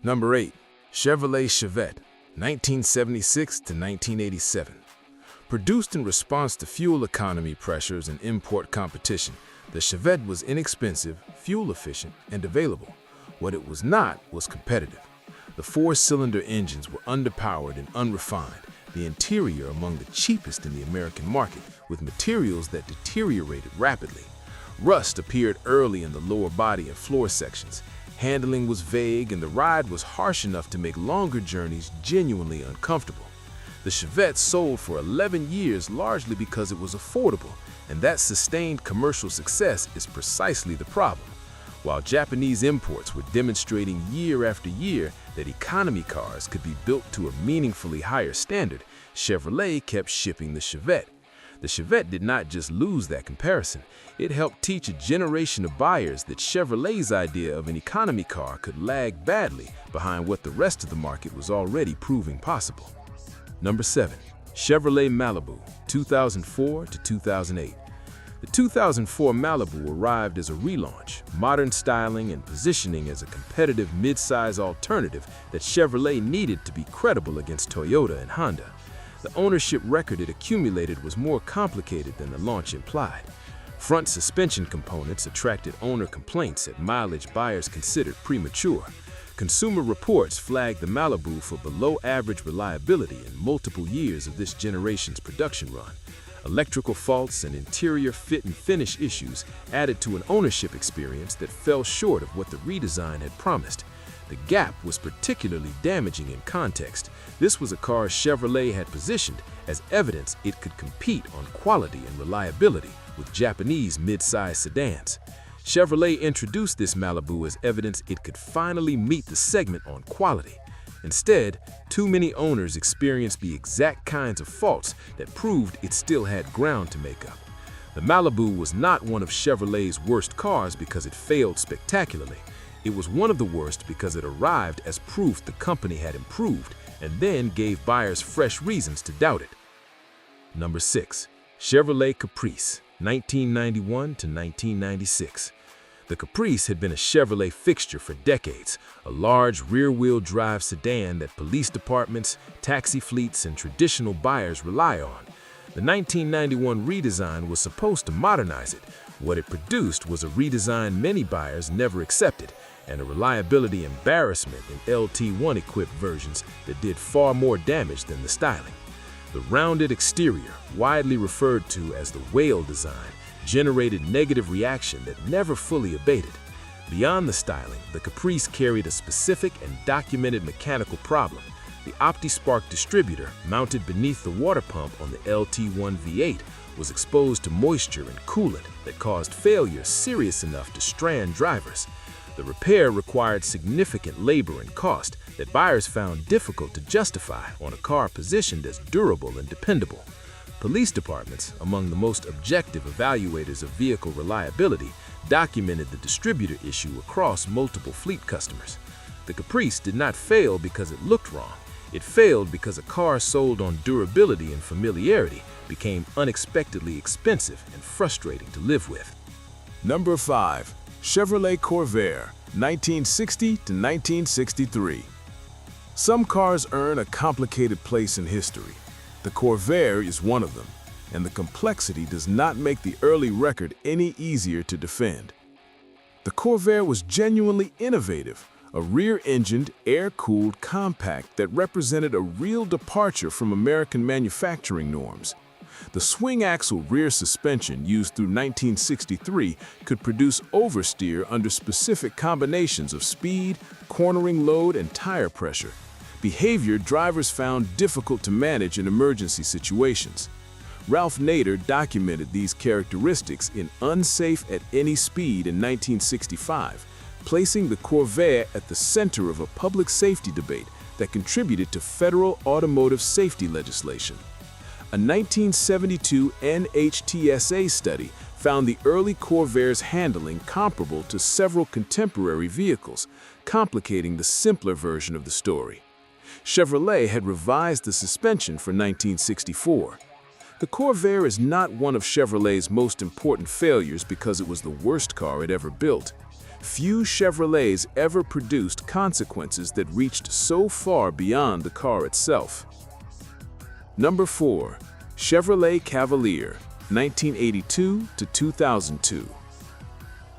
Number 8. Chevrolet Chevette, 1976 to 1987. Produced in response to fuel economy pressures and import competition, the Chevette was inexpensive, fuel-efficient, and available. What it was not was competitive. The four-cylinder engines were underpowered and unrefined, the interior among the cheapest in the American market, with materials that deteriorated rapidly. Rust appeared early in the lower body and floor sections. Handling was vague, and the ride was harsh enough to make longer journeys genuinely uncomfortable. The Chevette sold for 11 years largely because it was affordable, and that sustained commercial success is precisely the problem. While Japanese imports were demonstrating year after year that economy cars could be built to a meaningfully higher standard, Chevrolet kept shipping the Chevette. The Chevette did not just lose that comparison, it helped teach a generation of buyers that Chevrolet's idea of an economy car could lag badly behind what the rest of the market was already proving possible. Number 7. Chevrolet Malibu, 2004 to 2008. The 2004 Malibu arrived as a relaunch, modern styling and positioning as a competitive mid-size alternative that Chevrolet needed to be credible against Toyota and Honda. The ownership record it accumulated was more complicated than the launch implied. Front suspension components attracted owner complaints at mileage buyers considered premature. Consumer reports flagged the Malibu for below-average reliability in multiple years of this generation's production run. Electrical faults and interior fit and finish issues added to an ownership experience that fell short of what the redesign had promised. The gap was particularly damaging in context. This was a car Chevrolet had positioned as evidence it could compete on quality and reliability with Japanese mid-size sedans. Chevrolet introduced this Malibu as evidence it could finally meet the segment on quality. Instead, too many owners experienced the exact kinds of faults that proved it still had ground to make up. The Malibu was not one of Chevrolet's worst cars because it failed spectacularly. It was one of the worst because it arrived as proof the company had improved and then gave buyers fresh reasons to doubt it. Number 6. Chevrolet Caprice, 1991 to 1996. The Caprice had been a Chevrolet fixture for decades, a large rear-wheel drive sedan that police departments, taxi fleets, and traditional buyers rely on. The 1991 redesign was supposed to modernize it. What it produced was a redesign many buyers never accepted, and a reliability embarrassment in LT1-equipped versions that did far more damage than the styling. The rounded exterior, widely referred to as the whale design, generated negative reaction that never fully abated. Beyond the styling, the Caprice carried a specific and documented mechanical problem. The OptiSpark distributor, mounted beneath the water pump on the LT1 V8, was exposed to moisture and coolant that caused failure serious enough to strand drivers. The repair required significant labor and cost that buyers found difficult to justify on a car positioned as durable and dependable. Police departments, among the most objective evaluators of vehicle reliability, documented the distributor issue across multiple fleet customers. The Caprice did not fail because it looked wrong. It failed because a car sold on durability and familiarity became unexpectedly expensive and frustrating to live with. Number 5. Chevrolet Corvair, 1960 to 1963. Some cars earn a complicated place in history. The Corvair is one of them, and the complexity does not make the early record any easier to defend. The Corvair was genuinely innovative, a rear-engined, air-cooled compact that represented a real departure from American manufacturing norms. The swing-axle rear suspension used through 1963 could produce oversteer under specific combinations of speed, cornering load, and tire pressure. Behavior drivers found difficult to manage in emergency situations. Ralph Nader documented these characteristics in Unsafe at Any Speed in 1965, placing the Corvair at the center of a public safety debate that contributed to federal automotive safety legislation. A 1972 NHTSA study found the early Corvair's handling comparable to several contemporary vehicles, complicating the simpler version of the story. Chevrolet had revised the suspension for 1964. The Corvair is not one of Chevrolet's most important failures because it was the worst car it ever built. few Chevrolets ever produced consequences that reached so far beyond the car itself. Number 4. Chevrolet Cavalier, 1982 to 2002.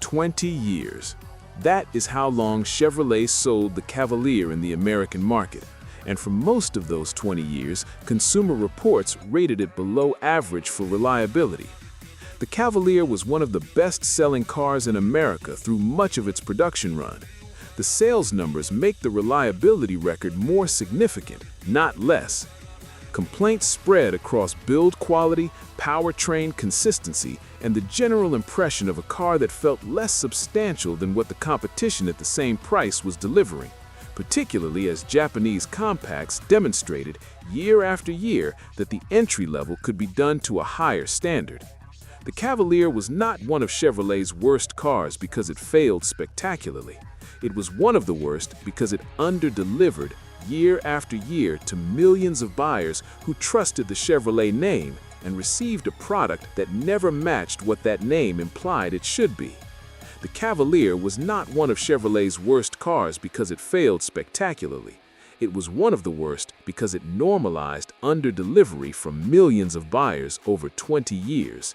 20 years. That is how long Chevrolet sold the Cavalier in the American market. And for most of those 20 years, Consumer Reports rated it below average for reliability. The Cavalier was one of the best-selling cars in America through much of its production run. The sales numbers make the reliability record more significant, not less. Complaints spread across build quality, powertrain consistency, and the general impression of a car that felt less substantial than what the competition at the same price was delivering, particularly as Japanese compacts demonstrated year after year that the entry level could be done to a higher standard. The Cavalier was not one of Chevrolet's worst cars because it failed spectacularly. It was one of the worst because it under-delivered year after year to millions of buyers who trusted the Chevrolet name and received a product that never matched what that name implied it should be. The Cavalier was not one of Chevrolet's worst cars because it failed spectacularly. It was one of the worst because it normalized under-delivery from millions of buyers over 20 years.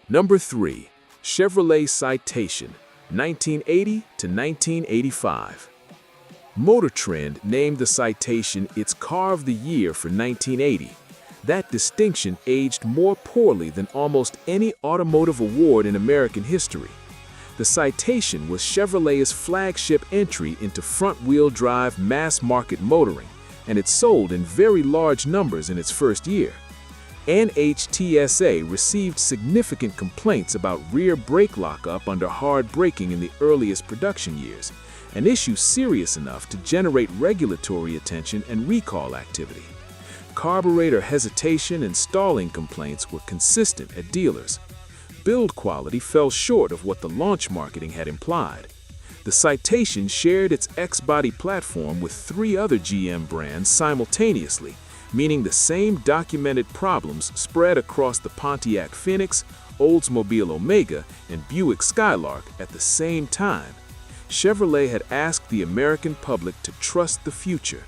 Number 3. Chevrolet Citation, 1980 to 1985. Motor Trend named the Citation its Car of the Year for 1980. That distinction aged more poorly than almost any automotive award in American history. The Citation was Chevrolet's flagship entry into front-wheel drive mass-market motoring, and it sold in very large numbers in its first year. NHTSA received significant complaints about rear brake lockup under hard braking in the earliest production years, an issue serious enough to generate regulatory attention and recall activity. Carburetor hesitation and stalling complaints were consistent at dealers. Build quality fell short of what the launch marketing had implied. The Citation shared its X-body platform with 3 other GM brands simultaneously, meaning the same documented problems spread across the Pontiac Phoenix, Oldsmobile Omega, and Buick Skylark at the same time. Chevrolet had asked the American public to trust the future.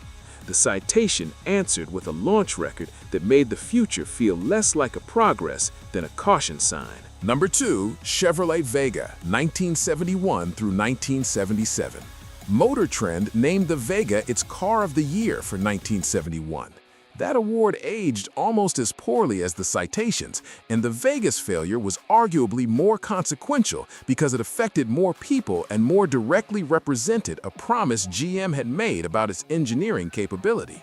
The Citation answered with a launch record that made the future feel less like a progress than a caution sign. Number 2. Chevrolet Vega, 1971 through 1977. Motor Trend named the Vega its Car of the Year for 1971. That award aged almost as poorly as the Citations, and the Vega's failure was arguably more consequential because it affected more people and more directly represented a promise GM had made about its engineering capability.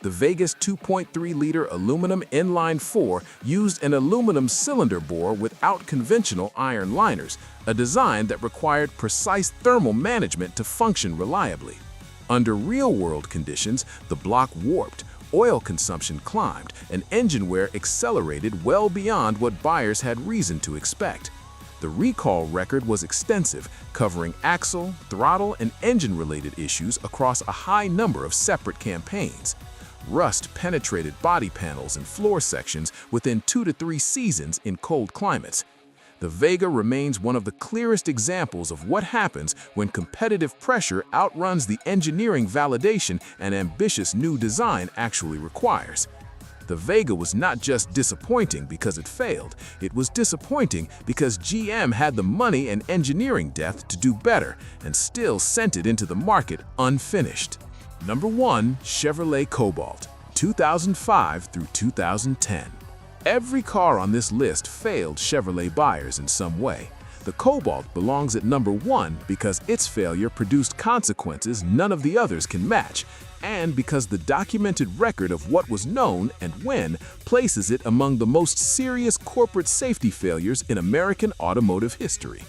The Vega's 2.3-liter aluminum inline-4 used an aluminum cylinder bore without conventional iron liners, a design that required precise thermal management to function reliably. Under real-world conditions, the block warped, oil consumption climbed, and engine wear accelerated well beyond what buyers had reason to expect. The recall record was extensive, covering axle, throttle, and engine-related issues across a high number of separate campaigns. Rust penetrated body panels and floor sections within 2 to 3 seasons in cold climates. The Vega remains one of the clearest examples of what happens when competitive pressure outruns the engineering validation an ambitious new design actually requires. The Vega was not just disappointing because it failed, it was disappointing because GM had the money and engineering depth to do better and still sent it into the market unfinished. Number 1. Chevrolet Cobalt, 2005 through 2010. Every car on this list failed Chevrolet buyers in some way. The Cobalt belongs at number 1 because its failure produced consequences none of the others can match, and because the documented record of what was known and when places it among the most serious corporate safety failures in American automotive history.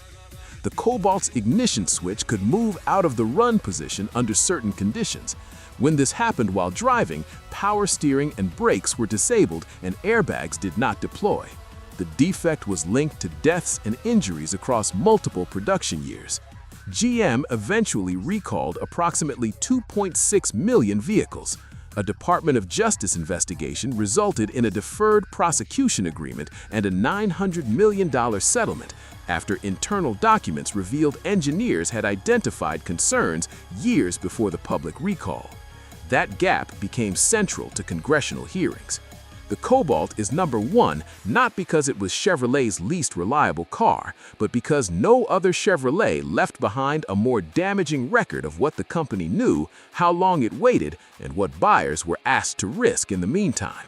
The Cobalt's ignition switch could move out of the run position under certain conditions. When this happened while driving, power steering and brakes were disabled and airbags did not deploy. The defect was linked to deaths and injuries across multiple production years. GM eventually recalled approximately 2.6 million vehicles. A Department of Justice investigation resulted in a deferred prosecution agreement and a $900 million settlement after internal documents revealed engineers had identified concerns years before the public recall. That gap became central to congressional hearings. The Cobalt is number one not because it was Chevrolet's least reliable car, but because no other Chevrolet left behind a more damaging record of what the company knew, how long it waited, and what buyers were asked to risk in the meantime.